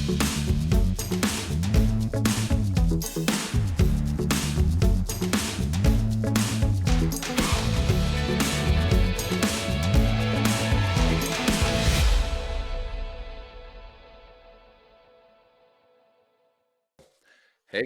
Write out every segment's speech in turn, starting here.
Hey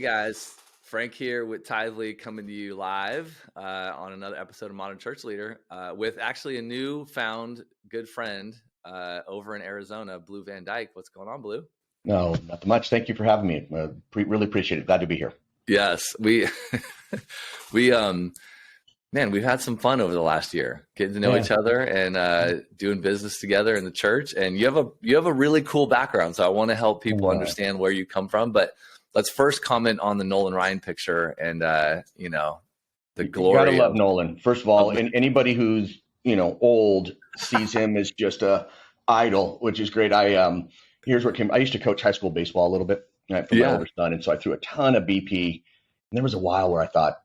guys, Frank here with Tithely, coming to you live on another episode of Modern Church Leader with actually a new found good friend over in Arizona, Blue Van Dyke. What's going on, Blue? No, not much. Thank you for having me. Really appreciate it. Glad to be here. Yes, we've had some fun over the last year, getting to know each other and doing business together in the church. And you have a really cool background, so I want to help people understand where you come from. But let's first comment on the Nolan Ryan picture and the glory. You gotta love Nolan. First of all, and anybody who's old sees him as just a idol, which is great. I used to coach high school baseball a little bit for my older son, and so I threw a ton of BP. And there was a while where I thought,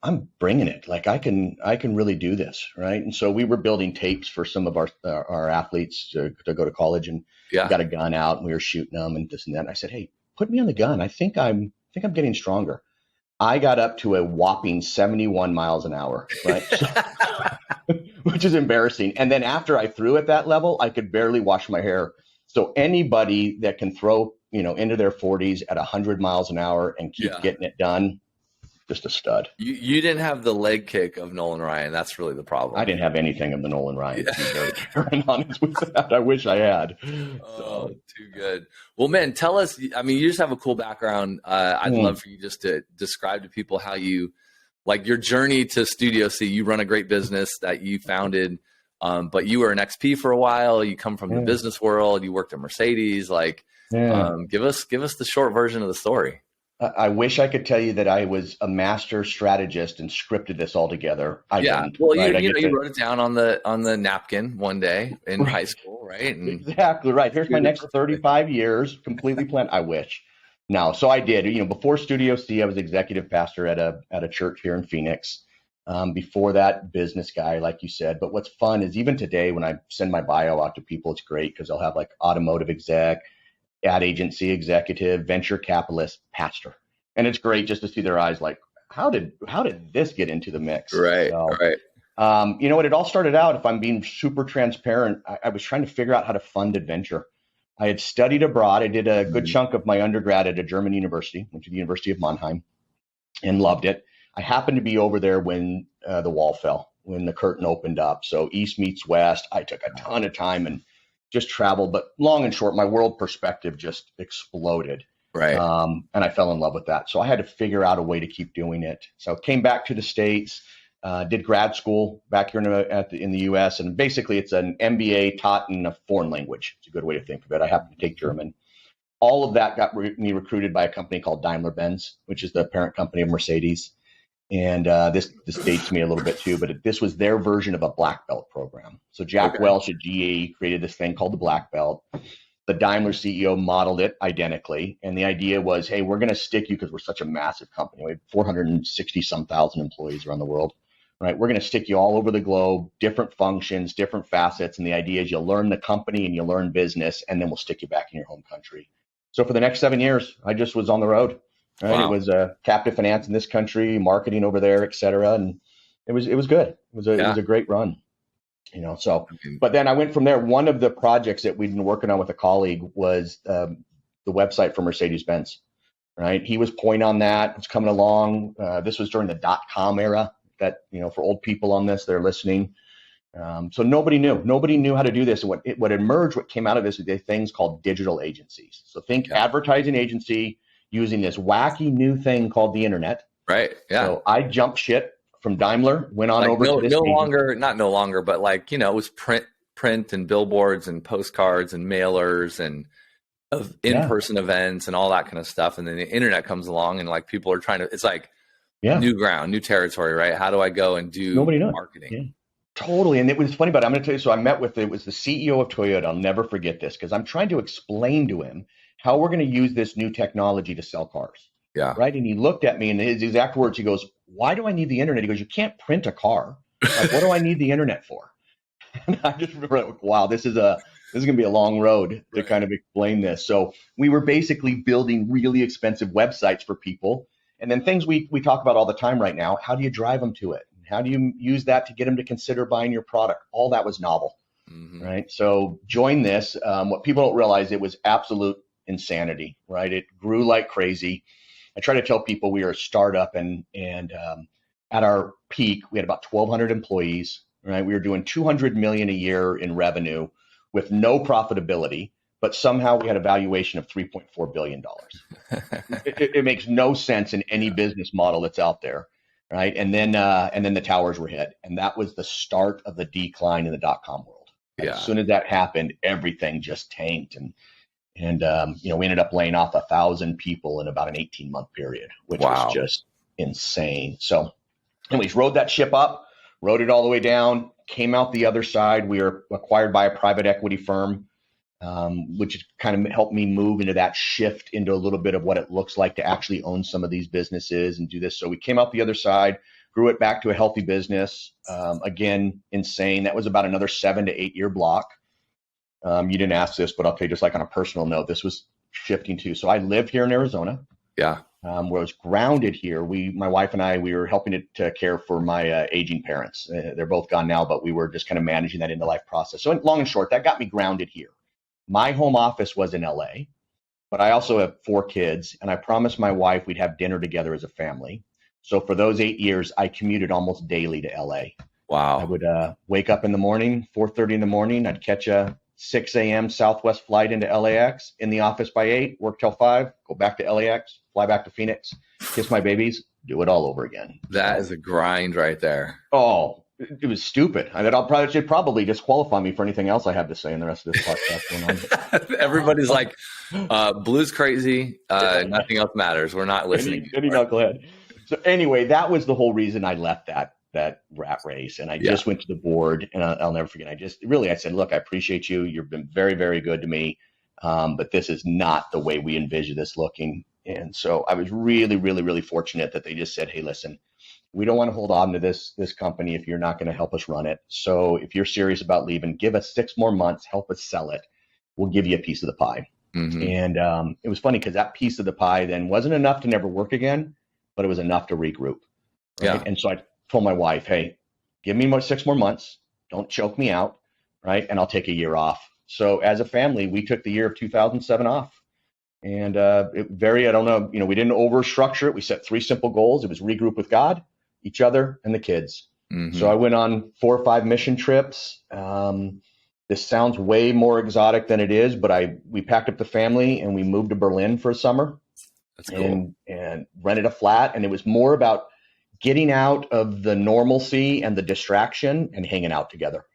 I'm bringing it. Like I can really do this, right? And so we were building tapes for some of our athletes to go to college, and we got a gun out and we were shooting them and this and that. And I said, hey, put me on the gun. I think I'm getting stronger. I got up to a whopping 71 miles an hour, right? Which is embarrassing. And then after I threw at that level, I could barely wash my hair. So anybody that can throw, into their 40s at 100 miles an hour and keep getting it done, just a stud. You didn't have the leg kick of Nolan Ryan. That's really the problem. I didn't have anything of the Nolan Ryan. To be very fair and honest with that. I wish I had. Oh, too good. Well, man, tell us. I mean, you just have a cool background. I'd love for you just to describe to people how you, like your journey to Studio C. You run a great business that you founded, but you were an XP for a while. You come from the business world. You worked at Mercedes. Give us the short version of the story. I wish I could tell you that I was a master strategist and scripted this all together. I didn't. Well, right? you wrote it down on the napkin one day in high school, right? And exactly right. Here's my next 35 years completely planned. I wish. No, so I did. Before Studio C, I was executive pastor at a church here in Phoenix. Before that, business guy, like you said. But what's fun is even today when I send my bio out to people, it's great because I'll have like automotive exec, ad agency executive, venture capitalist, pastor. And it's great just to see their eyes like, how did this get into the mix? Right, so, right. You know what? It all started out, if I'm being super transparent, I was trying to figure out how to fund adventure. I had studied abroad. I did a good chunk of my undergrad at a German university, went to the University of Mannheim and loved it. I happened to be over there when the wall fell, when the curtain opened up. So East meets West. I took a ton of time and just traveled, but long and short, my world perspective just exploded. Right. And I fell in love with that. So I had to figure out a way to keep doing it. So came back to the States, did grad school back here in the US. And basically it's an MBA taught in a foreign language. It's a good way to think of it. I happened to take German. All of that got me recruited by a company called Daimler-Benz, which is the parent company of Mercedes. And this dates me a little bit too, but this was their version of a black belt program. So Jack Welch at GE created this thing called the black belt. The Daimler CEO modeled it identically. And the idea was, hey, we're going to stick you because we're such a massive company. We have 460 some thousand employees around the world, right? We're going to stick you all over the globe, different functions, different facets. And the idea is you'll learn the company and you learn business, and then we'll stick you back in your home country. So for the next 7 years, I just was on the road. Right? Wow. It was captive finance in this country, marketing over there, et cetera. And it was good. It was a great run. So, but then I went from there. One of the projects that we'd been working on with a colleague was the website for Mercedes-Benz, right? He was point on that. It was coming along. This was during the .com era that, for old people on this, they're listening. So nobody knew how to do this. And what emerged, what came out of this is things called digital agencies. So think advertising agency using this wacky new thing called the internet. Right. Yeah. So I jumped shit from Daimler, went on over to this. No longer, but it was print and billboards and postcards and mailers and in-person events and all that kind of stuff. And then the internet comes along and people are trying to, it's like new ground, new territory, right? How do I go and do marketing? Yeah. Totally. And it was funny, but I'm going to tell you, so I met with, it was the CEO of Toyota. I'll never forget this because I'm trying to explain to him how we're going to use this new technology to sell cars. Yeah. Right. And he looked at me and his exact words, he goes, why do I need the internet? He goes, you can't print a car. Like, what do I need the internet for? And I just remember, wow, this is a This is going to be a long road to Right. kind of explain this. So we were basically building really expensive websites for people. And then things we talk about all the time right now, how do you drive them to it? How do you use that to get them to consider buying your product? All that was novel, right? So join this. What people don't realize, it was absolute insanity, right? It grew like crazy. I try to tell people we are a startup, and at our peak, we had about 1,200 employees, right? We were doing 200 million a year in revenue with no profitability, but somehow we had a valuation of $3.4 billion. It makes no sense in any business model that's out there, right? And then the towers were hit, and that was the start of the decline in the dot-com world. Yeah. As soon as that happened, everything just tanked, and we ended up laying off 1,000 people in about an 18-month period, which was just insane. So anyways, rode that ship up, rode it all the way down, came out the other side. We were acquired by a private equity firm, which kind of helped me move into that shift into a little bit of what it looks like to actually own some of these businesses and do this. So we came out the other side, grew it back to a healthy business. Again, insane. That was about another 7 to 8 year block. You didn't ask this, but I'll tell you, just like on a personal note, this was shifting too. So I live here in Arizona. Yeah. Where I was grounded here. My wife and I, we were helping to care for my aging parents. They're both gone now, but we were just kind of managing that into life process. So long and short, that got me grounded here. My home office was in LA, but I also have 4 kids, and I promised my wife we'd have dinner together as a family. So for those 8 years, I commuted almost daily to LA. Wow. I would wake up in the morning, 4:30 in the morning. I'd catch a 6 a.m. Southwest flight into LAX, in the office by 8, work till 5, go back to LAX, fly back to Phoenix, kiss my babies, do it all over again. That is a grind right there. Oh, it was stupid. I should probably disqualify me for anything else I have to say in the rest of this podcast going on. Everybody's like, blue's crazy. Nothing else matters. We're not listening. Any knucklehead. So anyway, that was the whole reason I left that rat race. And I just went to the board, and I'll never forget. I said, look, I appreciate you. You've been very, very good to me. But this is not the way we envision this looking. And so I was really, really, really fortunate that they just said, hey, listen, we don't want to hold on to this company if you're not going to help us run it. So if you're serious about leaving, give us 6 more months, help us sell it. We'll give you a piece of the pie. And it was funny because that piece of the pie then wasn't enough to never work again, but it was enough to regroup. Right? Yeah. And so I told my wife, hey, give me 6 more months. Don't choke me out. Right. And I'll take a year off. So as a family, we took the year of 2007 off. And I don't know, we didn't over structure it. We set 3 simple goals. It was regroup with God, each other, and the kids. So I went on 4 or 5 mission trips. This sounds way more exotic than it is, but we packed up the family and we moved to Berlin for a summer. That's cool. And rented a flat. And it was more about getting out of the normalcy and the distraction and hanging out together.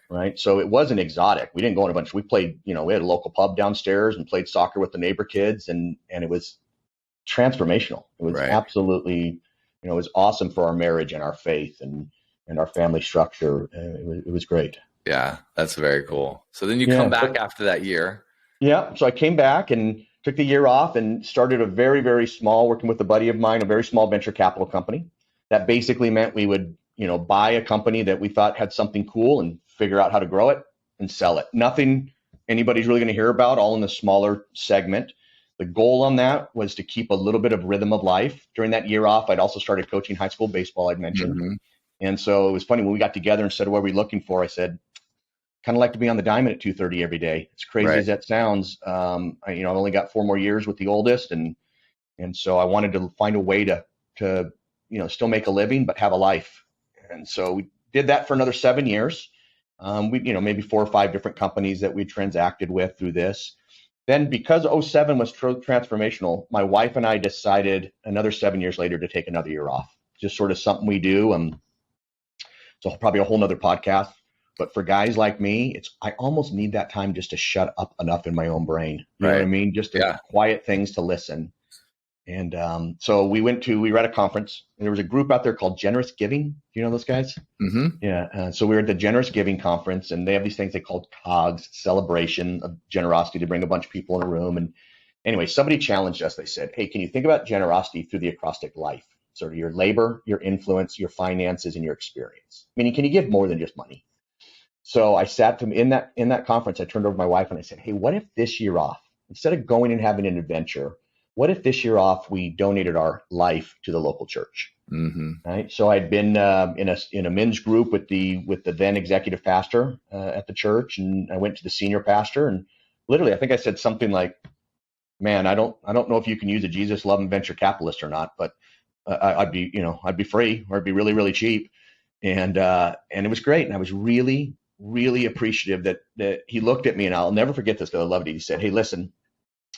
Right. So it wasn't exotic. We didn't go on a bunch. We played, we had a local pub downstairs and played soccer with the neighbor kids. And it was transformational. It was absolutely, it was awesome for our marriage and our faith and our family structure. It was great. Yeah, that's very cool. So then you come back after that year. Yeah. So I came back and took the year off and started a very, very small, working with a buddy of mine, a very small venture capital company. That basically meant we would, buy a company that we thought had something cool and figure out how to grow it and sell it. Nothing anybody's really going to hear about, all in the smaller segment. The goal on that was to keep a little bit of rhythm of life. During that year off, I'd also started coaching high school baseball, I'd mentioned. And so it was funny when we got together and said, what are we looking for? I said, kind of like to be on the diamond at 2:30 every day. As crazy as that sounds. I've only got 4 more years with the oldest. And so I wanted to find a way to still make a living, but have a life. And so we did that for another 7 years. We maybe 4 or 5 different companies that we transacted with through this. Then because 2007 was transformational, my wife and I decided another 7 years later to take another year off. Just sort of something we do. So probably a whole nother podcast. But for guys like me, I almost need that time just to shut up enough in my own brain. You know what I mean? Just to quiet things to listen. And so we were at a conference, and there was a group out there called Generous Giving. Do you know those guys? Yeah. So we were at the Generous Giving conference, and they have these things they called COGS, celebration of generosity, to bring a bunch of people in a room. And anyway, somebody challenged us. They said, hey, can you think about generosity through the acrostic life? Sort of your labor, your influence, your finances, and your experience. Meaning, can you give more than just money? So I sat to in that conference, I turned over to my wife and I said, hey, what if this year off, instead of going and having an adventure, what if this year off we donated our life to the local church? Mm-hmm. Right. So I'd been in a men's group with the then executive pastor at the church, and I went to the senior pastor, and literally I think I said something like, man, I don't know if you can use a Jesus loving venture capitalist or not, but I'd be free, or it'd be really, really cheap. And it was great. And I was really, really appreciative that he looked at me, and I'll never forget this because I loved it. He said, hey, listen,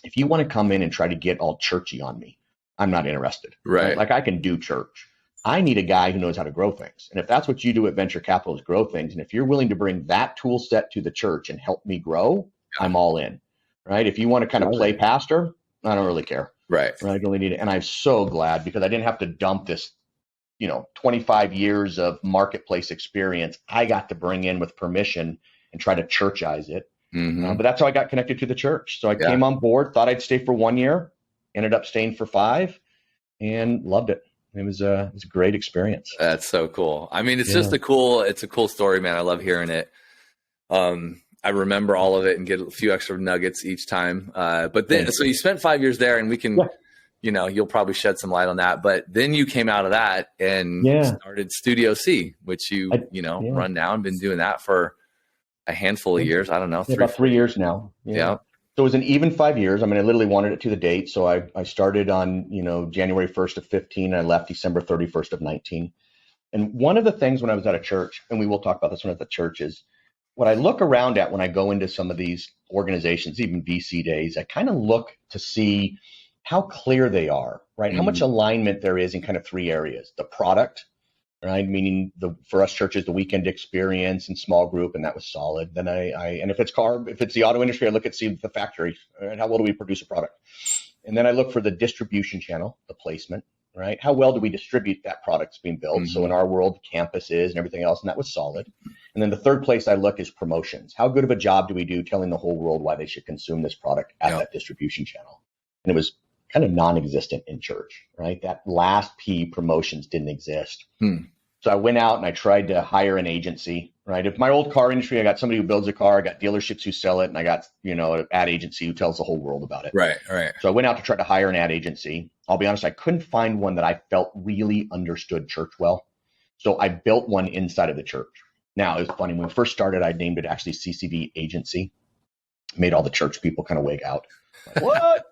if you want to come in and try to get all churchy on me, I'm not interested. Right. Like I can do church. I need a guy who knows how to grow things. And if that's what you do at venture capital is grow things, and if you're willing to bring that tool set to the church and help me grow, I'm all in. Right. If you want to kind of play pastor, I don't really care. Right. I really need it. And I'm so glad because I didn't have to dump this, 25 years of marketplace experience. I got to bring in with permission and try to churchize it. Mm-hmm. But that's how I got connected to the church. So I came on board, thought I'd stay for 1 year, ended up staying for 5, and loved it. It was a great experience. That's so cool. I mean, it's just it's a cool story, man. I love hearing it. I remember all of it and get a few extra nuggets each time. But then, so you spent 5 years there, and we can, you'll probably shed some light on that. But then you came out of that and started Studio C, which you run now and been doing that for a handful of years. I don't know. About 3 years now. Yeah. So it was an even 5 years. I mean, I literally wanted it to the date. So I started on, January 1st of 15. And I left December 31st of 19. And one of the things when I was at a church, and we will talk about this one at the church, is what I look around at when I go into some of these organizations, even VC days, I kind of look to see how clear they are, right? Mm-hmm. How much alignment there is in kind of 3 areas: the product, right? Meaning for us churches, the weekend experience and small group, and that was solid. Then and if it's the auto industry, I look at the factory, right? How well do we produce a product? And then I look for the distribution channel, the placement, right? How well do we distribute that product's being built? Mm-hmm. So in our world, campuses and everything else, and that was solid. And then the third place I look is promotions. How good of a job do we do telling the whole world why they should consume this product at that distribution channel? And it was kind of non-existent in church, right? That last P, promotions, didn't exist. So I went out and I tried to hire an agency, right? If my old car industry, I got somebody who builds a car, I got dealerships who sell it, and I got, an ad agency who tells the whole world about it. Right. So I went out to try to hire an ad agency. I'll be honest, I couldn't find one that I felt really understood church well. So I built one inside of the church. Now, it was funny. When we first started, I named it actually CCV Agency. Made all the church people kind of wig out. Like, what?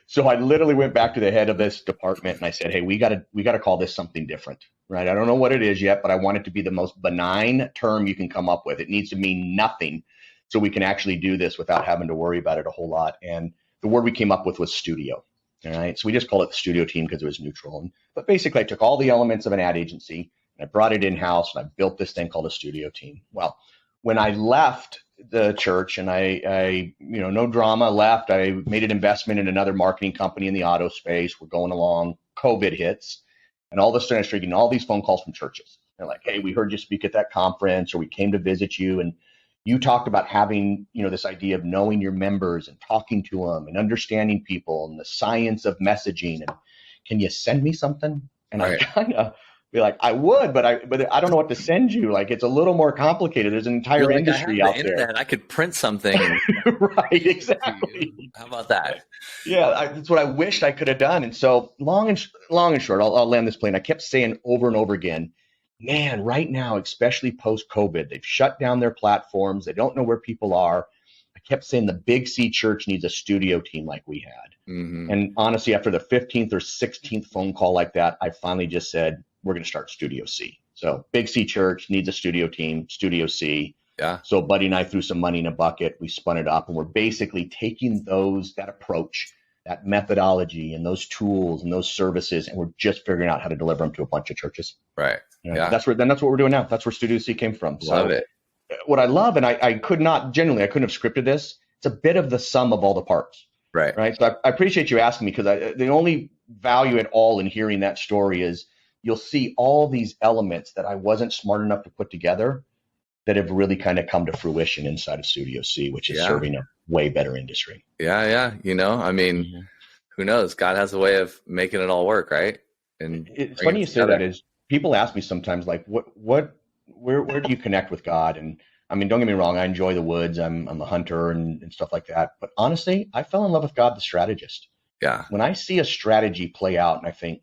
So I literally went back to the head of this department and I said, hey, we got to call this something different, right? I don't know what it is yet, but I want it to be the most benign term you can come up with. It needs to mean nothing so we can actually do this without having to worry about it a whole lot. And the word we came up with was studio. All right. So we just called it the studio team because it was neutral. But basically I took all the elements of an ad agency and I brought it in-house and I built this thing called a studio team. Well, when I left the church and I no drama, left, I made an investment in another marketing company in the auto space. We're going along, COVID hits, and all of a sudden I started getting all these phone calls from churches. They're like, hey, we heard you speak at that conference, or we came to visit you, and you talked about having, this idea of knowing your members and talking to them and understanding people and the science of messaging. And can you send me something? And I kind of be like, I would, but I don't know what to send you. Like, it's a little more complicated. There's an entire industry out there. I could print something. Right, exactly. How about that? Yeah, that's what I wished I could have done. And so long and short, I'll land this plane. I kept saying over and over again, man, right now, especially post-COVID, they've shut down their platforms. They don't know where people are. I kept saying the Big C church needs a studio team like we had. Mm-hmm. And honestly, after the 15th or 16th phone call like that, I finally just said, we're going to start Studio C. So Big C church needs a studio team, Studio C. Yeah. So Buddy and I threw some money in a bucket. We spun it up, and we're basically taking that approach, that methodology and those tools and those services, and we're just figuring out how to deliver them to a bunch of churches. Right. Yeah. That's what we're doing now. That's where Studio C came from. Love it. What I love, and I couldn't have scripted this. It's a bit of the sum of all the parts. Right. So I appreciate you asking me, because the only value at all in hearing that story is you'll see all these elements that I wasn't smart enough to put together that have really kind of come to fruition inside of Studio C, which is serving a way better industry. Yeah. Who knows? God has a way of making it all work, right? And it's funny you say that. Is people ask me sometimes, like, what where do you connect with God? And I mean, don't get me wrong, I enjoy the woods. I'm a hunter and stuff like that. But honestly, I fell in love with God, the strategist. Yeah. When I see a strategy play out and I think,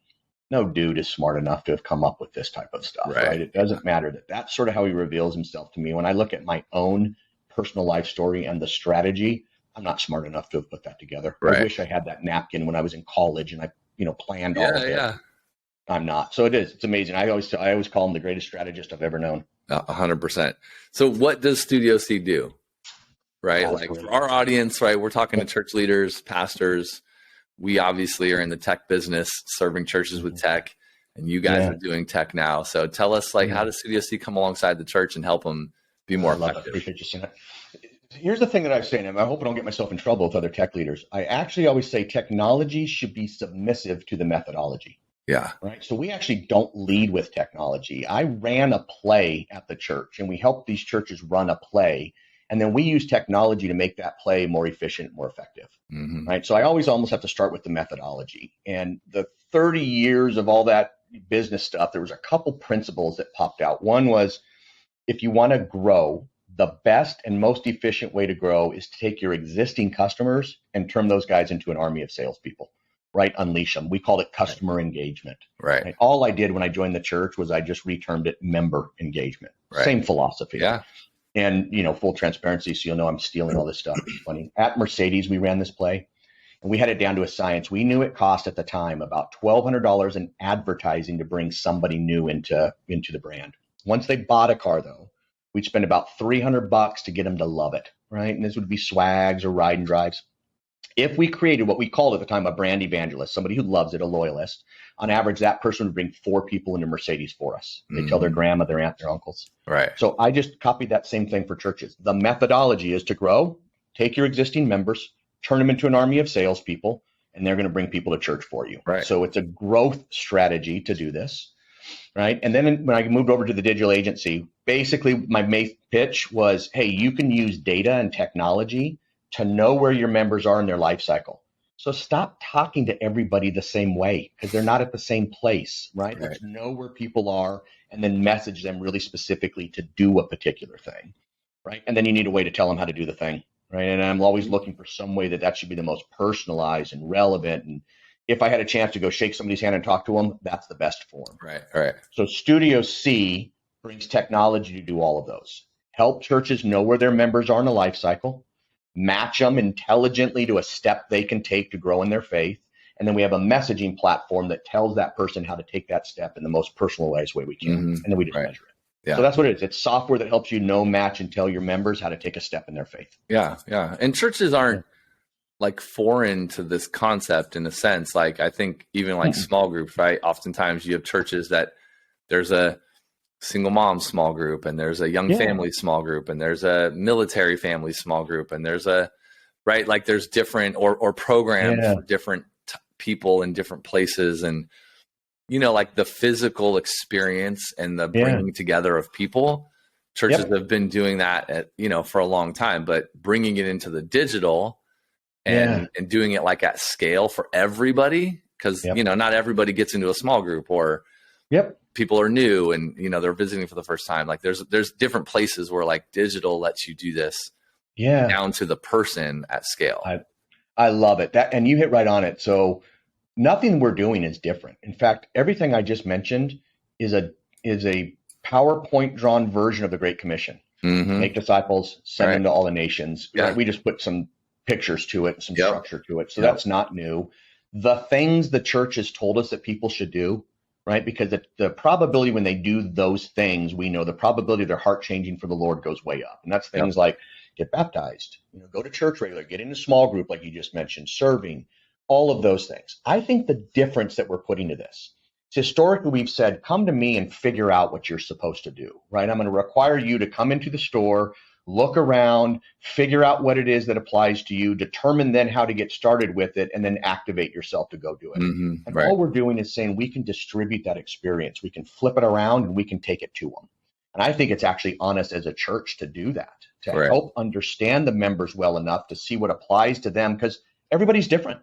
no dude is smart enough to have come up with this type of stuff, right? It doesn't matter that that's sort of how he reveals himself to me. When I look at my own personal life story and the strategy, I'm not smart enough to have put that together. I wish I had that napkin when I was in college and I, planned all of it. Yeah. I'm not. So it's amazing. I always call him the greatest strategist I've ever known. 100%. So what does Studio C do? Right? Like for our audience, right? We're talking to church leaders, pastors. We obviously are in the tech business, serving churches with tech, and you guys are doing tech now. So tell us, how does Studio C come alongside the church and help them be more effective? I appreciate you saying that. Here's the thing that I say, and I hope I don't get myself in trouble with other tech leaders. I actually always say technology should be submissive to the methodology. Yeah. Right. So we actually don't lead with technology. I ran a play at the church and we helped these churches run a play. And then we use technology to make that play more efficient, more effective. Mm-hmm. Right. So I always almost have to start with the methodology. And the 30 years of all that business stuff, there was a couple principles that popped out. One was, if you want to grow, the best and most efficient way to grow is to take your existing customers and turn those guys into an army of salespeople. Right? Unleash them. We called it customer engagement. Right. All I did when I joined the church was I just retermed it member engagement. Same philosophy. Yeah. And, full transparency. So you'll know I'm stealing all this stuff. It's funny. At Mercedes, we ran this play and we had it down to a science. We knew it cost at the time about $1,200 in advertising to bring somebody new into the brand. Once they bought a car though, we'd spend about $300 to get them to love it. Right. And this would be swags or ride and drives. If we created what we called at the time a brand evangelist, somebody who loves it, a loyalist, on average, that person would bring 4 people into Mercedes for us. They tell their grandma, their aunt, their uncles. Right. So I just copied that same thing for churches. The methodology is to grow, take your existing members, turn them into an army of salespeople, and they're going to bring people to church for you. Right. So it's a growth strategy to do this. Right. And then when I moved over to the digital agency, basically my main pitch was, hey, you can use data and technology to know where your members are in their life cycle. So stop talking to everybody the same way because they're not at the same place, right? Let's know where people are and then message them really specifically to do a particular thing, right? And then you need a way to tell them how to do the thing, right? And I'm always looking for some way that should be the most personalized and relevant. And if I had a chance to go shake somebody's hand and talk to them, that's the best form. Right. So Studio C brings technology to do all of those. Help churches know where their members are in a life cycle. Match them intelligently to a step they can take to grow in their faith. And then we have a messaging platform that tells that person how to take that step in the most personalized way we can. And then we just measure it. Yeah. So that's what it is. It's software that helps you know, match, and tell your members how to take a step in their faith. Yeah. And churches aren't like foreign to this concept in a sense. Like I think even like small groups, right? Oftentimes you have churches that there's a single mom small group and there's a young family small group and there's a military family small group and there's there's different or programs for different people in different places. And like the physical experience and the bringing together of people, churches have been doing that for a long time, but bringing it into the digital and doing it like at scale for everybody, because not everybody gets into a small group or people are new and they're visiting for the first time. Like there's different places where like digital lets you do this down to the person at scale. I love it. And you hit right on it. So nothing we're doing is different. In fact, everything I just mentioned is a PowerPoint drawn version of the Great Commission. Make disciples, send them to all the nations. Right? We just put some pictures to it, some structure to it. So that's not new. The things the church has told us that people should do, right? Because the probability when they do those things, we know the probability of their heart changing for the Lord goes way up. And that's things like get baptized, go to church regularly, get in a small group like you just mentioned, serving, all of those things. I think the difference that we're putting to this is historically we've said, come to me and figure out what you're supposed to do, right? I'm going to require you to come into the store, look around, figure out what it is that applies to you, determine then how to get started with it, and then activate yourself to go do it. And all we're doing is saying we can distribute that experience. We can flip it around and we can take it to them. And I think it's actually on us as a church to do that, to help understand the members well enough to see what applies to them, because everybody's different.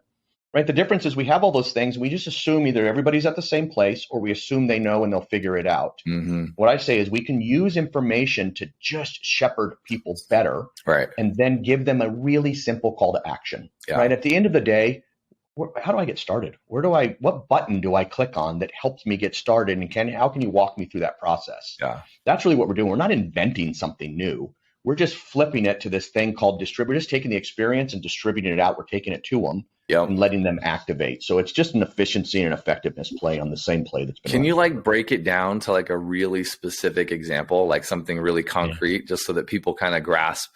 right? The difference is we have all those things. We just assume either everybody's at the same place or we assume they know and they'll figure it out. Mm-hmm. What I say is we can use information to just shepherd people better, right? And then give them a really simple call to action, Yeah. right? At the end of the day, how do I get started? What button do I click on that helps me get started? And how can you walk me through that process? Yeah. That's really what we're doing. We're not inventing something new. We're just flipping it to this thing called distribute. We're just taking the experience and distributing it out. We're taking it to them. Yep. And letting them activate. So it's just an efficiency and effectiveness play on the same play that's been. Can you like break it down to like a really specific example, like something really concrete, just so that people kind of grasp,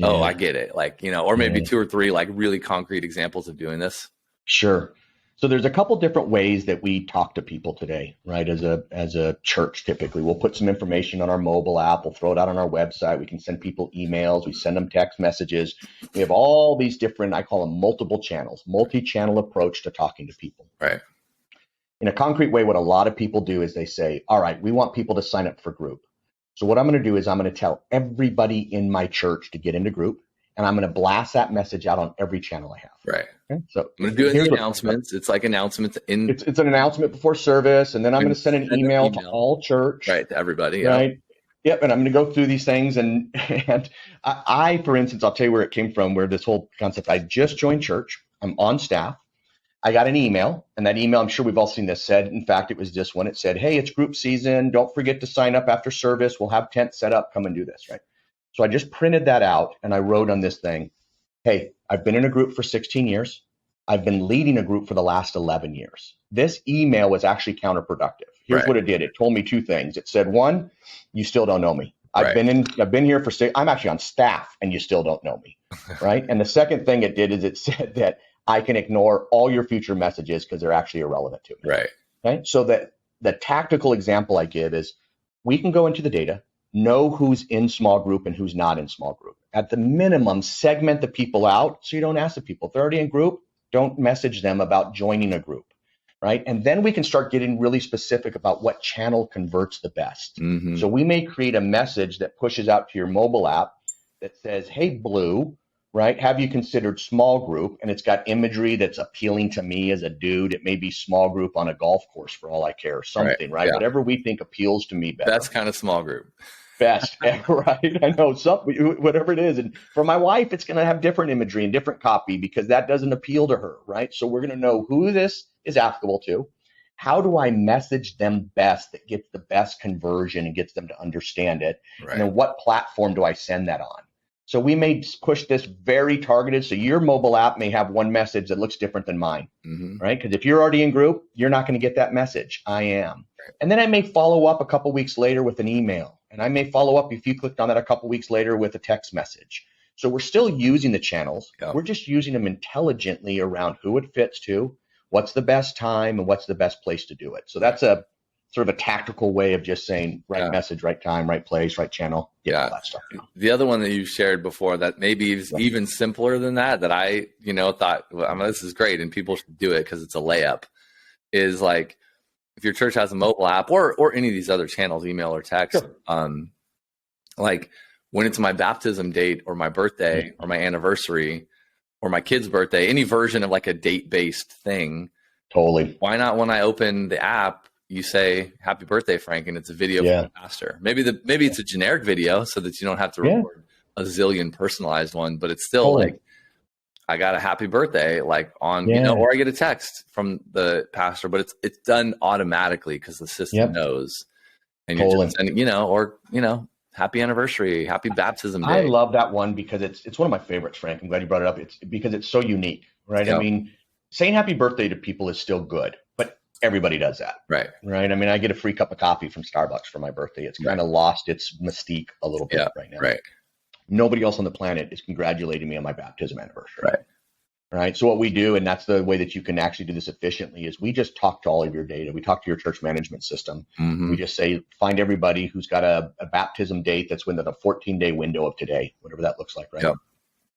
oh, I get it. Like, or maybe 2 or 3 like really concrete examples of doing this. Sure. So there's a couple different ways that we talk to people today, right? As a church, typically, we'll put some information on our mobile app. We'll throw it out on our website. We can send people emails. We send them text messages. We have all these different, I call them multiple channels, multi-channel approach to talking to people. Right. In a concrete way, what a lot of people do is they say, all right, we want people to sign up for group. So what I'm going to do is I'm going to tell everybody in my church to get into group. And I'm going to blast that message out on every channel I have. Right. Okay? So I'm going to do it in the announcements. It's like announcements in. It's an announcement before service, and then I'm going to send an email to all church. Right, to everybody. Yeah. Right. Yep. And I'm going to go through these things, and I, for instance, I'll tell you where it came from. Where this whole concept. I just joined church. I'm on staff. I got an email, and that email, I'm sure we've all seen this, said, in fact, it was this one. It said, "Hey, it's group season. Don't forget to sign up after service. We'll have tents set up. Come and do this." Right. So I just printed that out and I wrote on this thing, hey, I've been in a group for 16 years. I've been leading a group for the last 11 years. This email was actually counterproductive. Here's what it did. It told me 2 things. It said, 1, you still don't know me. I've been here for 6. I'm actually on staff and you still don't know me. Right. And the second thing it did is it said that I can ignore all your future messages because they're actually irrelevant to me. Right. Okay. So that the tactical example I give is we can go into the data, know who's in small group and who's not in small group. At the minimum, segment the people out so you don't ask the people. If they're already in group, don't message them about joining a group, right? And then we can start getting really specific about what channel converts the best. Mm-hmm. So we may create a message that pushes out to your mobile app that says, hey, Blue, right, have you considered small group? And it's got imagery that's appealing to me as a dude. It may be small group on a golf course for all I care, or something, right? Yeah. Whatever we think appeals to me better. That's kind of small group. Best, right? I know, whatever it is. And for my wife, it's going to have different imagery and different copy because that doesn't appeal to her, right? So we're going to know who this is applicable to. How do I message them best that gets the best conversion and gets them to understand it? Right. And then what platform do I send that on? So we may push this very targeted. So your mobile app may have one message that looks different than mine, right? Because if you're already in group, you're not going to get that message. I am. And then I may follow up a couple weeks later with an email. And I may follow up if you clicked on that a couple weeks later with a text message. So we're still using the channels. Yeah. We're just using them intelligently around who it fits to, what's the best time, and what's the best place to do it. So that's a sort of a tactical way of just saying right message, right time, right place, right channel. All that stuff. The other one that you shared before that maybe is even simpler than that I, thought, well, I mean, this is great and people should do it because it's a layup, is like, if your church has a mobile app or any of these other channels, email or text, like when it's my baptism date or my birthday or my anniversary or my kid's birthday, any version of like a date-based thing. Totally. Why not when I open the app, you say, happy birthday, Frank, and it's a video from the pastor. Maybe it's a generic video so that you don't have to record a zillion personalized one, but it's still like, I got a happy birthday, like on, or I get a text from the pastor, but it's done automatically because the system knows. And you're just sending, happy anniversary, happy baptism day. I love that one because it's one of my favorites, Frank. I'm glad you brought it up. It's because it's so unique, right? Yep. I mean, saying happy birthday to people is still good, but everybody does that. Right. I mean, I get a free cup of coffee from Starbucks for my birthday. It's kind of lost its mystique a little bit right now. Right. Nobody else on the planet is congratulating me on my baptism anniversary. Right. So what we do, and that's the way that you can actually do this efficiently, is we just talk to all of your data. We talk to your church management system. We just say, find everybody who's got a baptism date that's within a 14-day window of today, whatever that looks like. Right. Yep.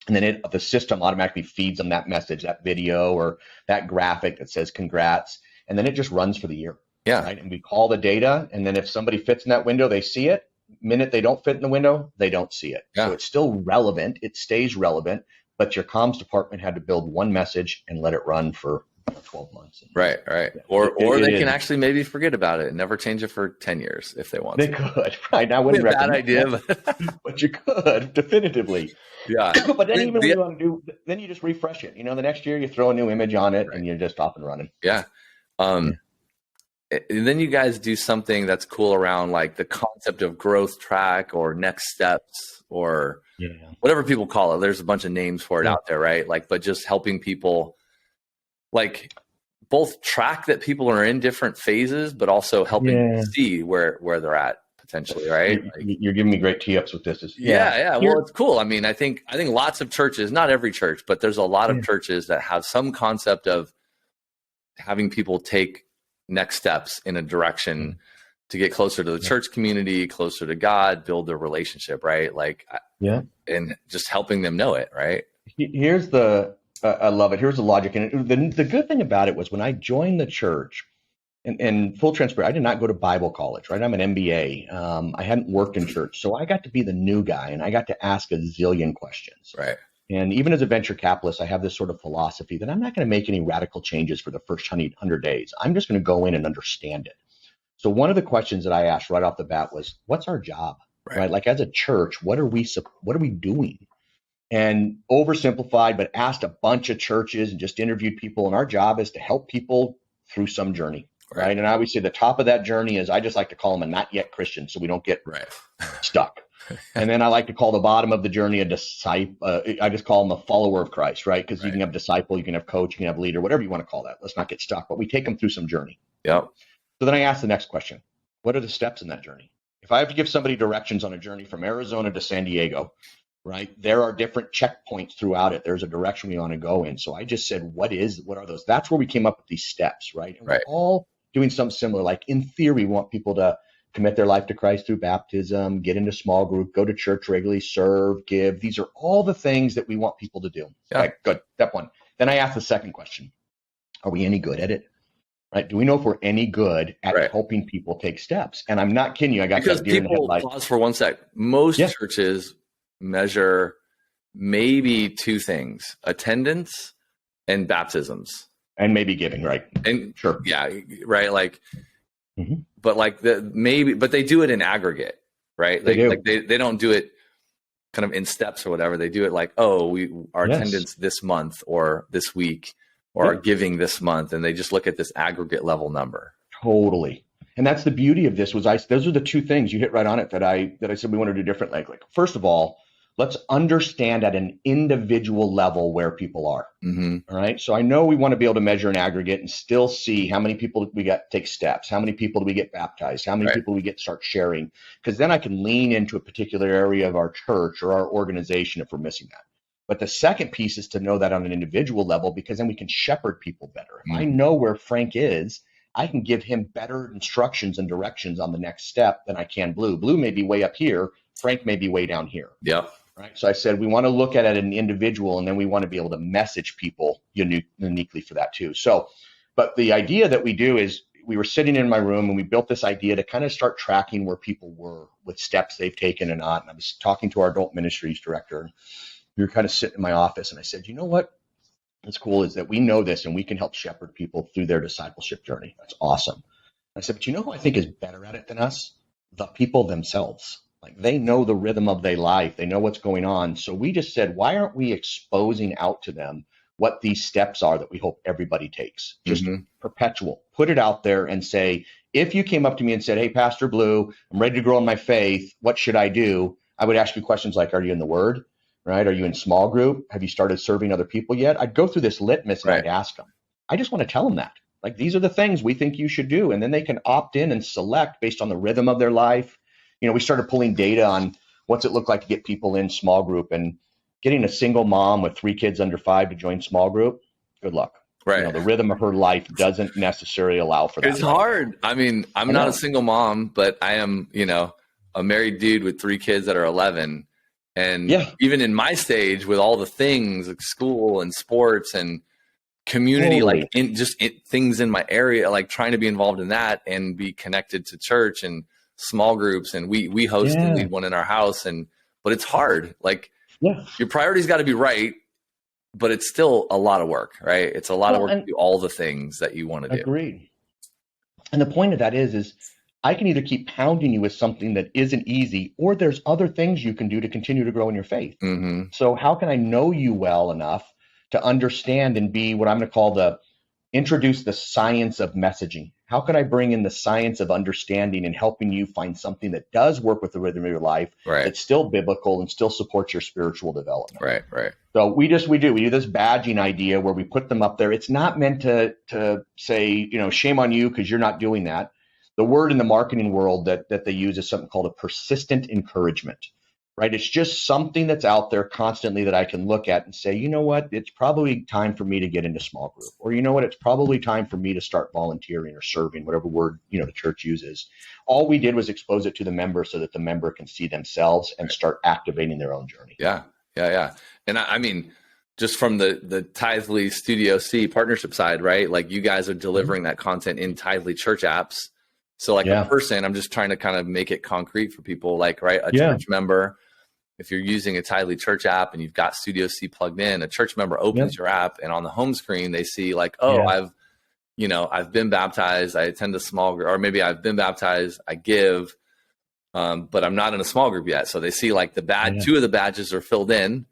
And then the system automatically feeds them that message, that video, or that graphic that says congrats. And then it just runs for the year. Yeah. Right. And we call the data. And then if somebody fits in that window, they see it. Minute they don't fit in the window, they don't see it. Yeah. So it's still relevant. It stays relevant. but your comms department had to build one message and let it run for 12 months. Right. Yeah, Or they can actually maybe forget about it and never change it for 10 years if they want they to. could, right? I wouldn't Bad recommend idea, that, but you could definitively. yeah. But then even when you want to do, then you just refresh it. The next year you throw a new image on it, and you're just off and running. Yeah. And then you guys do something that's cool around like the concept of growth track or next steps or whatever people call it. There's a bunch of names for it out there, right? Like, but just helping people like both track that people are in different phases, but also helping see where they're at potentially, right? You're giving me great tee ups with this. Well, it's cool. I mean, I think lots of churches, not every church, but there's a lot of churches that have some concept of having people take next steps in a direction to get closer to the church community, closer to God, build their relationship, right? Like, and just helping them know it, right? Here's I love it. Here's the logic. And the good thing about it was when I joined the church, and full transparency, I did not go to Bible college, right? I'm an MBA. I hadn't worked in church. So I got to be the new guy, and I got to ask a zillion questions. Right. And even as a venture capitalist, I have this sort of philosophy that I'm not going to make any radical changes for the first 100 days. I'm just going to go in and understand it. So one of the questions that I asked right off the bat was, what's our job? Right? Like as a church, what are we doing? And oversimplified, but asked a bunch of churches and just interviewed people. And our job is to help people through some journey. Right. And I always say the top of that journey is, I just like to call them a not yet Christian, so we don't get stuck. And then I like to call the bottom of the journey a disciple. I just call them a follower of Christ, right? Because you can have disciple, you can have coach, you can have leader, whatever you want to call that. Let's not get stuck, but we take them through some journey. Yep. So then I ask the next question. What are the steps in that journey? If I have to give somebody directions on a journey from Arizona to San Diego, right, there are different checkpoints throughout it. There's a direction we want to go in. So I just said, what are those? That's where we came up with these steps, right? And we're all doing something similar. Like in theory, we want people to commit their life to Christ through baptism, get into small group, go to church regularly, serve, give. These are all the things that we want people to do. Yeah. Okay, good. Step one. Then I asked the second question. Are we any good at it? Right? Do we know if we're any good at helping people take steps? And I'm not kidding you. I got because that deer in the headlight. Pause for one sec. Most churches measure maybe two things: attendance and baptisms. And maybe giving, right? And sure. Yeah, right. Like, but like but they do it in aggregate, right? They don't do it kind of in steps or whatever. They do it like, our attendance this month or this week or our giving this month. And they just look at this aggregate level number. Totally. And that's the beauty of this those are the two things you hit right on it that I said we want to do differently. Like, first of all, let's understand at an individual level where people are. All right. So I know we want to be able to measure an aggregate and still see how many people we got take steps, how many people do we get baptized, how many people we get start sharing, because then I can lean into a particular area of our church or our organization if we're missing that. But the second piece is to know that on an individual level, because then we can shepherd people better. If I know where Frank is, I can give him better instructions and directions on the next step than I can Blue. Blue may be way up here. Frank may be way down here. Yeah. Right. So I said, we want to look at it as an individual, and then we want to be able to message people uniquely for that too. So, but the idea that we do is we were sitting in my room and we built this idea to kind of start tracking where people were with steps they've taken and not. And I was talking to our adult ministries director, and we were kind of sitting in my office, and I said, you know what? What's cool is that we know this and we can help shepherd people through their discipleship journey. That's awesome. I said, but you know who I think is better at it than us? The people themselves. Like, they know the rhythm of their life. They know what's going on. So we just said, why aren't we exposing out to them what these steps are that we hope everybody takes? Just perpetual. Put it out there and say, if you came up to me and said, hey, Pastor Blue, I'm ready to grow in my faith. What should I do? I would ask you questions like, are you in the Word? Right? Are you in small group? Have you started serving other people yet? I'd go through this litmus and I'd ask them. I just want to tell them that. Like, these are the things we think you should do. And then they can opt in and select based on the rhythm of their life. We started pulling data on what's it look like to get people in small group, and getting a single mom with 3 kids under 5 to join small group. Good luck. Right. The rhythm of her life doesn't necessarily allow for that. It's hard. I mean, I'm not a single mom, but I am, a married dude with 3 kids that are 11. And even in my stage with all the things like school and sports and community, things in my area, like trying to be involved in that and be connected to church and small groups, and we host and lead one in our house, but it's hard. Like, your priorities got to be right, but it's still a lot of work, right? It's a lot of work to And do all the things that you want to do. agreed. And the point of that is I can either keep pounding you with something that isn't easy, or there's other things you can do to continue to grow in your faith. Mm-hmm. So how can I know you well enough to understand and be what I'm going to call introduce the science of messaging? How can I bring in the science of understanding and helping you find something that does work with the rhythm of your life, Right. that's still biblical and still supports your spiritual development? Right. So we do this badging idea where we put them up there. It's not meant to say, shame on you because you're not doing that. The word in the marketing world that they use is something called a persistent encouragement, right? It's just something that's out there constantly that I can look at and say, you know what, it's probably time for me to get into small group, or you know what, it's probably time for me to start volunteering or serving, whatever word, the church uses. All we did was expose it to the member so that the member can see themselves and start activating their own journey. Yeah. And I mean, just from the Tithely Studio C partnership side, right? Like you guys are delivering that content in Tithely church apps. So like a person, I'm just trying to kind of make it concrete for people, like, right, a church member, if you're using a Tithely church app and you've got Studio C plugged in, a church member opens your app and on the home screen, they see like, I've been baptized, I attend a small group, or maybe I've been baptized, I give, but I'm not in a small group yet. So they see like the badge, 2 of the badges are filled in.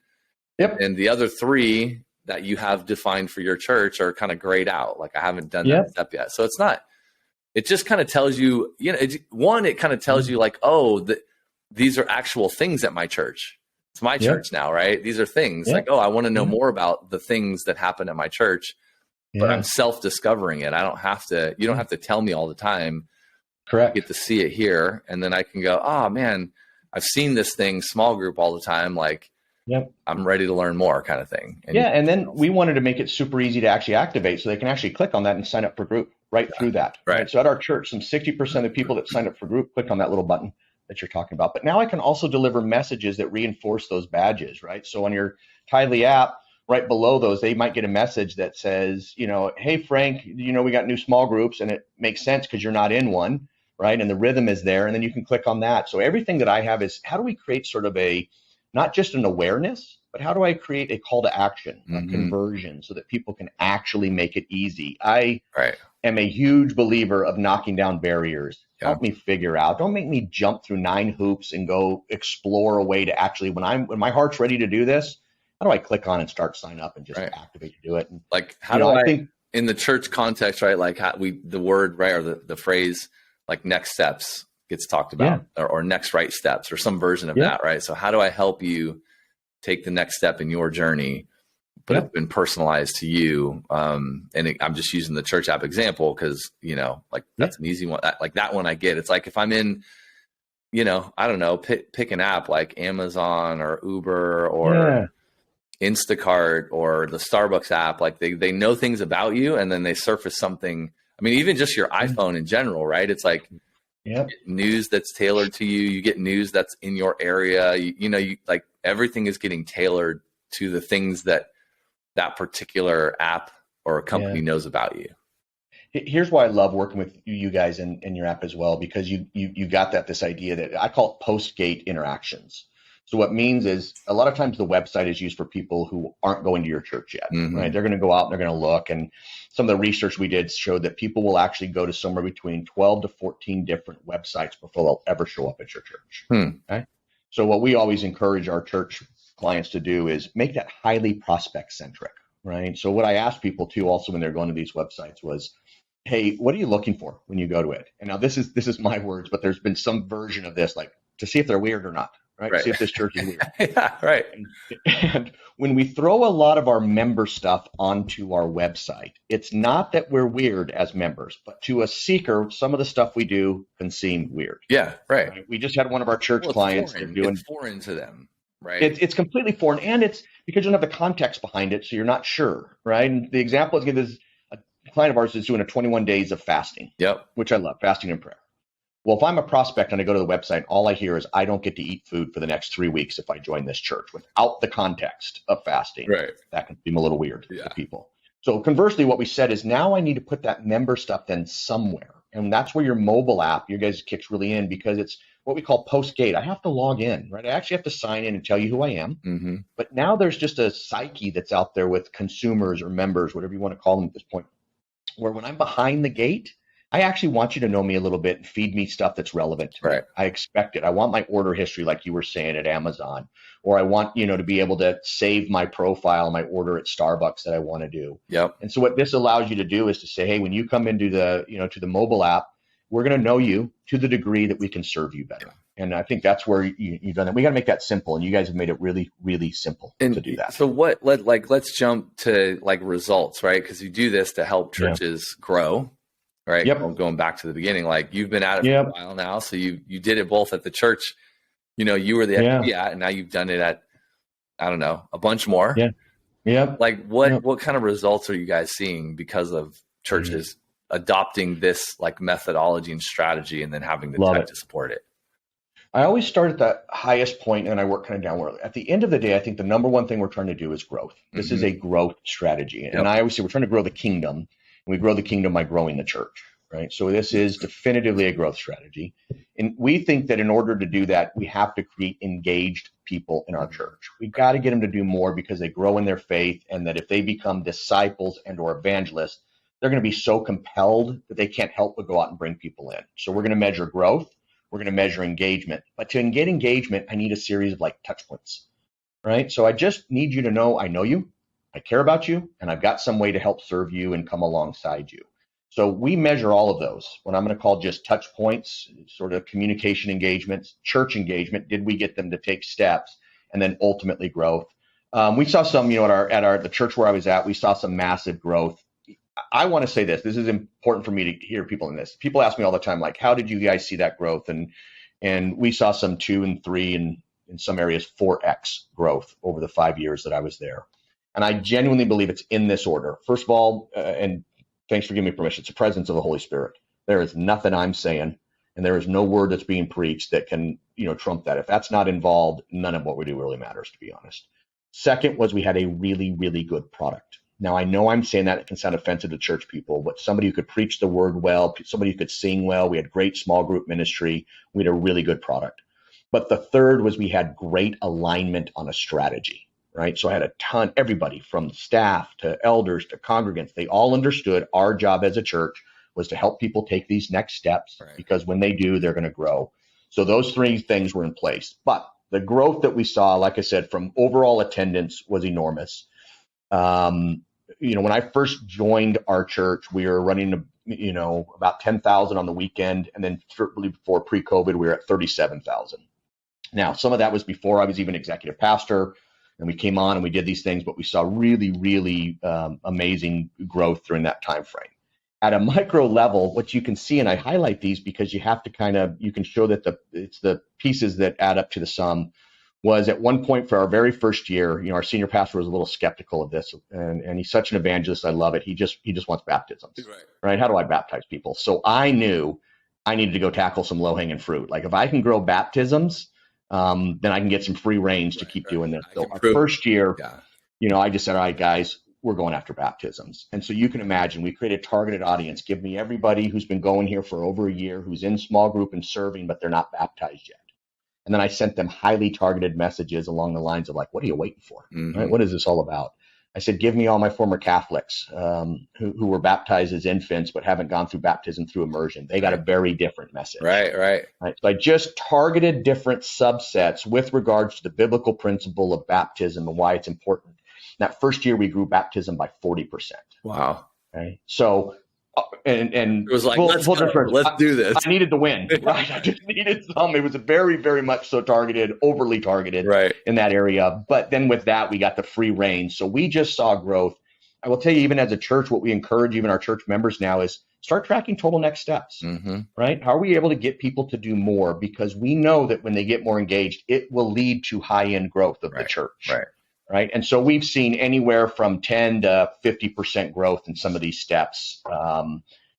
Yep. And the other 3 that you have defined for your church are kind of grayed out. Like I haven't done that step yet. So it just kind of tells you, it kind of tells you like, these are actual things at my church. It's my church now, right? These are things like, I want to know more about the things that happen at my church, but I'm self-discovering it. You don't have to tell me all the time. Correct. I get to see it here. And then I can go, oh man, I've seen this thing, small group all the time. Like, I'm ready to learn more kind of thing. And then we wanted to make it super easy to actually activate so they can actually click on that and sign up for group through that. Right. So at our church, some 60% of the people that signed up for group click on that little button that you're talking about. But now I can also deliver messages that reinforce those badges, right? So on your Tithely app, right below those, they might get a message that says, hey, Frank, we got new small groups, and it makes sense because you're not in one, right? And the rhythm is there. And then you can click on that. So everything that I have is how do we create sort of not just an awareness, but how do I create a call to action, a conversion, so that people can actually make it easy? I am a huge believer of knocking down barriers. Help me figure out. Don't make me jump through 9 hoops and go explore a way to actually, when my heart's ready to do this, how do I click on and start sign up and just activate to do it? And, like, how do I think in the church context, right? Like the word, right, or the phrase, like next steps gets talked about, or next right steps, or some version of that, right? So how do I help you take the next step in your journey, but it's been personalized to you? I'm just using the church app example because, like that's an easy one. Like that one I get. It's like if I'm in, I don't know, pick an app like Amazon or Uber or Instacart or the Starbucks app, like they know things about you, and then they surface something. I mean, even just your iPhone in general, right? It's like, you get news that's tailored to you. You get news that's in your area. You like everything is getting tailored to the things that particular app or company knows about you. Here's why I love working with you guys in your app as well, because you got this idea that I call it post-gate interactions. So what it means is a lot of times the website is used for people who aren't going to your church yet, right? They're going to go out and they're going to look. And some of the research we did showed that people will actually go to somewhere between 12 to 14 different websites before they'll ever show up at your church. Okay? So what we always encourage our church clients to do is make that highly prospect centric, right? So what I ask people too, also when they're going to these websites was, hey, what are you looking for when you go to it? And now this is my words, but there's been some version of this, like to see if they're weird or not. Right? See if this church is weird. Right. And when we throw a lot of our member stuff onto our website, it's not that we're weird as members, but to a seeker, some of the stuff we do can seem weird. Yeah, right. We just had one of our church clients. It's foreign to them, right? It's completely foreign, and it's because you don't have the context behind it, so you're not sure, right? And the example is a client of ours is doing a 21 days of fasting, which I love, fasting and prayer. Well, if I'm a prospect and I go to the website, all I hear is I don't get to eat food for the next 3 weeks if I join this church without the context of fasting. Right. That can seem a little weird to people. So conversely, what we said is now I need to put that member stuff then somewhere. And that's where your mobile app, you guys kicks really in, because what we call post gate. I have to log in, right? I actually have to sign in and tell you who I am. Mm-hmm. But now there's just a psyche that's out there with consumers or members, whatever you want to call them at this point, where when I'm behind the gate, I actually want you to know me a little bit and feed me stuff that's relevant to me. I expect it. I want my order history, like you were saying, at Amazon, or I want, to be able to save my profile, my order at Starbucks that I want to do. Yep. And so what this allows you to do is to say, hey, when you come into to the mobile app, we're going to know you to the degree that we can serve you better. And I think that's where you've done that. We got to make that simple, and you guys have made it really, really simple to do that. So let's jump to results, right? Because you do this to help churches grow, right? Yep. Going back to the beginning, like you've been at it for a while now, so you did it both at the church, you were the FP at, and now you've done it at, I don't know, a bunch more. Yeah. Yep. Like what kind of results are you guys seeing because of churches adopting this like methodology and strategy, and then having the tech to support it? I always start at the highest point and I work kind of downward. At the end of the day, I think the number one thing we're trying to do is growth. This is a growth strategy. And I always say we're trying to grow the kingdom, and we grow the kingdom by growing the church, right? So this is definitively a growth strategy. And we think that in order to do that, we have to create engaged people in our church. We've got to get them to do more because they grow in their faith, and that if they become disciples and or evangelists, they're going to be so compelled that they can't help but go out and bring people in. So we're going to measure growth. We're going to measure engagement. But to get engagement, I need a series of touch points, right? So I just need you to know I know you, I care about you, and I've got some way to help serve you and come alongside you. So we measure all of those, what I'm going to call just touch points, sort of communication engagements, church engagement. Did we get them to take steps? And then ultimately growth. We saw some, at the church where I was at, we saw some massive growth. I want to say this is important for me to hear people in this. People ask me all the time, like, how did you guys see that growth? And we saw some 2 and 3 and in some areas 4x growth over the 5 years that I was there. And I genuinely believe it's in this order. First of all, and thanks for giving me permission, it's the presence of the Holy Spirit. There is nothing I'm saying, and there is no word that's being preached that can, trump that. If that's not involved, none of what we do really matters, to be honest. Second was we had a really, really good product. Now, I know I'm saying that it can sound offensive to church people, but somebody who could preach the word well, somebody who could sing well, we had great small group ministry, we had a really good product. But the third was we had great alignment on a strategy, right? So I had a ton, everybody from staff to elders to congregants, they all understood our job as a church was to help people take these next steps, because when they do, they're going to grow. So those 3 things were in place. But the growth that we saw, like I said, from overall attendance was enormous. When I first joined our church, we were running, about 10,000 on the weekend. And then shortly before pre-COVID, we were at 37,000. Now, some of that was before I was even executive pastor, and we came on and we did these things, but we saw really, really amazing growth during that time frame. At a micro level, what you can see, and I highlight these because you have to you can show that it's the pieces that add up to the sum, was at one point for our very first year, our senior pastor was a little skeptical of this, and he's such an evangelist. I love it. He just wants baptisms, right? How do I baptize people? So I knew I needed to go tackle some low hanging fruit. Like if I can grow baptisms, then I can get some free range to keep doing this. So our first year, I just said, all right, guys, we're going after baptisms. And so you can imagine we created a targeted audience. Give me everybody who's been going here for over a year, who's in small group and serving, but they're not baptized yet. And then I sent them highly targeted messages along the lines of like, what are you waiting for? Right? What is this all about? I said, give me all my former Catholics who were baptized as infants but haven't gone through baptism through immersion. They got a very different message. Right. So I just targeted different subsets with regards to the biblical principle of baptism and why it's important. That first year, we grew baptism by 40%. Wow. Okay. So, and it was like, let's do this. I needed the win, right? I just needed some. It was very, very much so targeted, overly targeted in that area. But then with that, we got the free reign. So we just saw growth. I will tell you, even as a church, what we encourage even our church members now is start tracking total next steps, right? How are we able to get people to do more? Because we know that when they get more engaged, it will lead to high-end growth of the church. Right. And so we've seen anywhere from 10 to 50% growth in some of these steps. I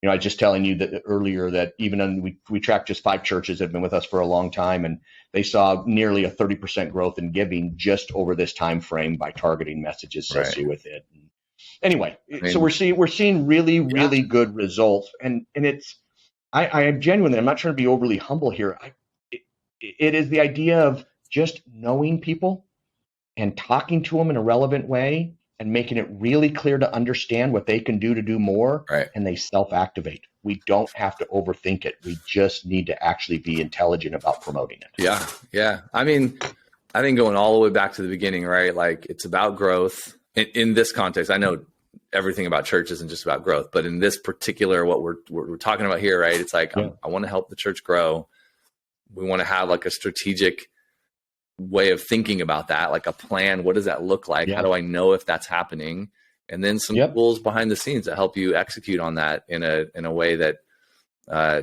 was just telling you that earlier that even we tracked just 5 churches that have been with us for a long time, and they saw nearly a 30% growth in giving just over this time frame by targeting messages associated with it. Anyway, so we're seeing really, really good results. And it's I am genuinely, I'm not trying to be overly humble here. it is the idea of just knowing people and talking to them in a relevant way and making it really clear to understand what they can do to do more. Right. And they self-activate. We don't have to overthink it. We just need to actually be intelligent about promoting it. Yeah. Yeah. I mean, I think going all the way back to the beginning, right? Like it's about growth in this context. I know everything about church isn't just about growth, but in this particular, what we're talking about here, right? It's like, I want to help the church grow. We want to have like a strategic way of thinking about that, like a plan. What does that look like? How do I know if that's happening? And then some tools behind the scenes that help you execute on that in a way that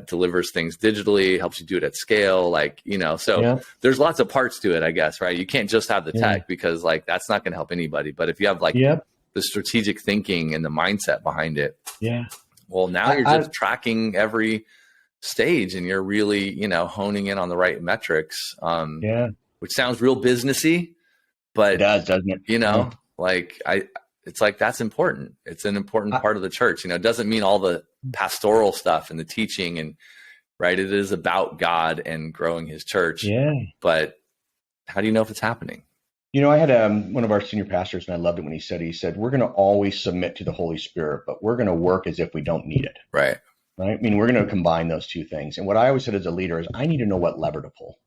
delivers things digitally, helps you do it at scale. Like, so there's lots of parts to it, I guess, right? You can't just have the tech because like, that's not going to help anybody. But if you have like the strategic thinking and the mindset behind it, well, now you're just tracking every stage and you're really, honing in on the right metrics. Which sounds real businessy, but it does, doesn't it? Like it's like, that's important. It's an important part of the church. It doesn't mean all the pastoral stuff and the teaching and right. It is about God and growing his church. But how do you know if it's happening? I had one of our senior pastors, and I loved it when he said, we're going to always submit to the Holy Spirit, but we're going to work as if we don't need it. Right. I mean, we're going to combine those two things. And what I always said as a leader is I need to know what lever to pull.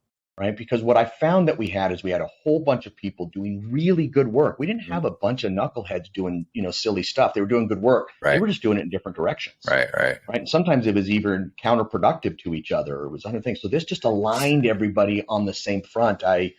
Right. Because what I found that we had a whole bunch of people doing really good work. We didn't have a bunch of knuckleheads doing, silly stuff. They were doing good work. Right. They were just doing it in different directions. Right. And sometimes it was even counterproductive to each other. It was other things. So this just aligned everybody on the same front. I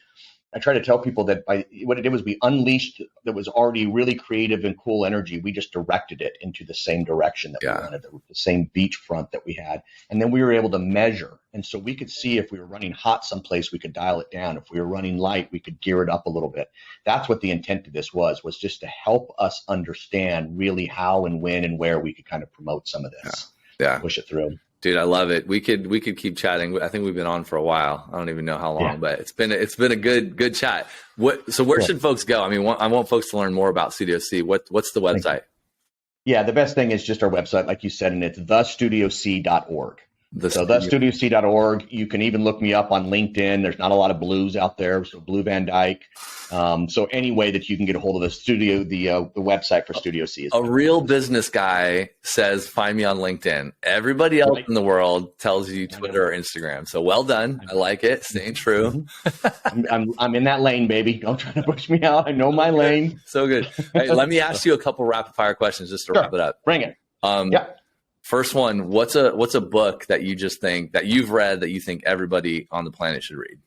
try to tell people that what it did was we unleashed that was already really creative and cool energy. We just directed it into the same direction that we wanted, the same beachfront that we had. And then we were able to measure. And so we could see if we were running hot someplace, we could dial it down. If we were running light, we could gear it up a little bit. That's what the intent of this was just to help us understand really how and when and where we could kind of promote some of this. Push it through. Dude, I love it. We could keep chatting. I think we've been on for a while. I don't even know how long, but it's been a good chat. So where should folks go? I mean, I want folks to learn more about Studio C. What's the website? Yeah, the best thing is just our website, like you said, and it's thestudioc.org. So thestudioc.org. You can even look me up on LinkedIn. There's not a lot of blues out there, so Blue Van Dyke. So any way that you can get a hold of the studio, the website for Studio C is a real business guy says, find me on LinkedIn. Everybody else in the world tells you Twitter or Instagram. So well done. I like it. Staying true. I'm in that lane, baby. Don't try to push me out. I know my lane. So good. Hey, let me ask you a couple rapid fire questions just to wrap it up. Bring it. First one, what's a book that you just think that you've read that you think everybody on the planet should read?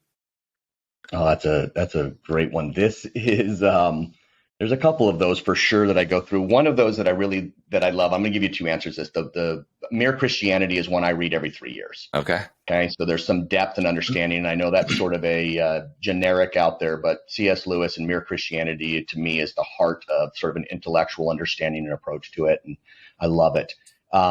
Oh, that's a great one. This is there's a couple of those for sure that I go through. One of those that I love. I'm going to give you two answers. The Mere Christianity is one I read every 3 years. Okay. So there's some depth and understanding. And I know that's sort of a generic out there, but C.S. Lewis and Mere Christianity to me is the heart of sort of an intellectual understanding and approach to it, and I love it.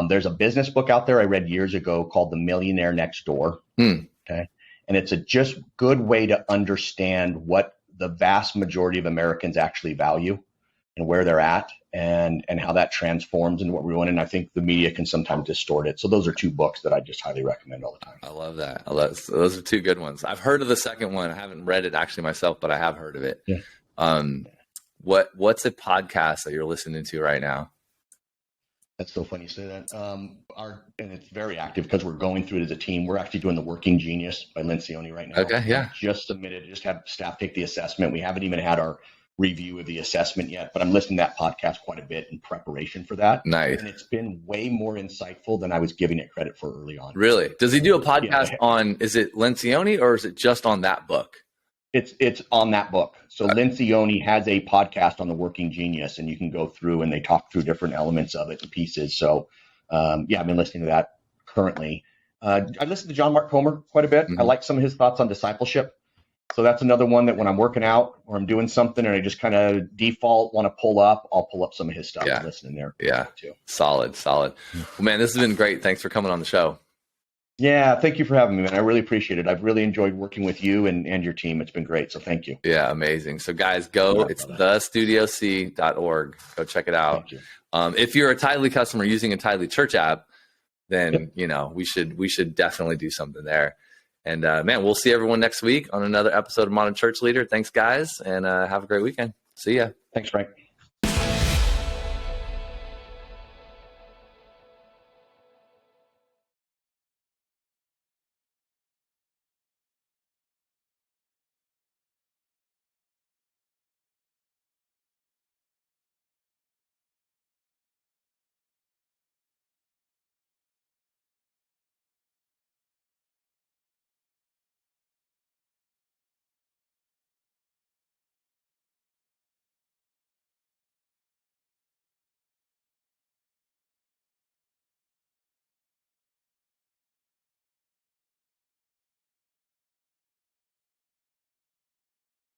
There's a business book out there I read years ago called The Millionaire Next Door. Okay. And it's a just good way to understand what the vast majority of Americans actually value and where they're at and how that transforms into what we're doing. And I think the media can sometimes distort it. So those are two books that I just highly recommend all the time. I love that. Those are two good ones. I've heard of the second one. I haven't read it actually myself, but I have heard of it. What's a podcast that you're listening to right now? That's so funny you say that. And it's very active because we're going through it as a team. We're actually doing The Working Genius by Lencioni right now. Okay, yeah. Just submitted, just had staff take the assessment. We haven't even had our review of the assessment yet, but I'm listening to that podcast quite a bit in preparation for that. Nice. And it's been way more insightful than I was giving it credit for early on. Really? Does he do a podcast on, is it Lencioni or is it just on that book? It's on that book. So Lencioni has a podcast on The Working Genius, and you can go through and they talk through different elements of it and pieces. So, I've been listening to that currently. I listen to John Mark Comer quite a bit. I like some of his thoughts on discipleship. So that's another one that when I'm working out or I'm doing something and I just kind of default want to pull up, I'll pull up some of his stuff and listen in there. Yeah. Too. Solid. Well, man, this has been great. Thanks for coming on the show. Yeah, thank you for having me, man. I really appreciate it. I've really enjoyed working with you and your team. It's been great. So thank you. Yeah, amazing. So guys, it's thestudioc.org. Go check it out. Thank you. If you're a Tithely customer using a Tithely church app, then we should definitely do something there. And man, we'll see everyone next week on another episode of Modern Church Leader. Thanks, guys, and have a great weekend. See ya. Thanks, Frank.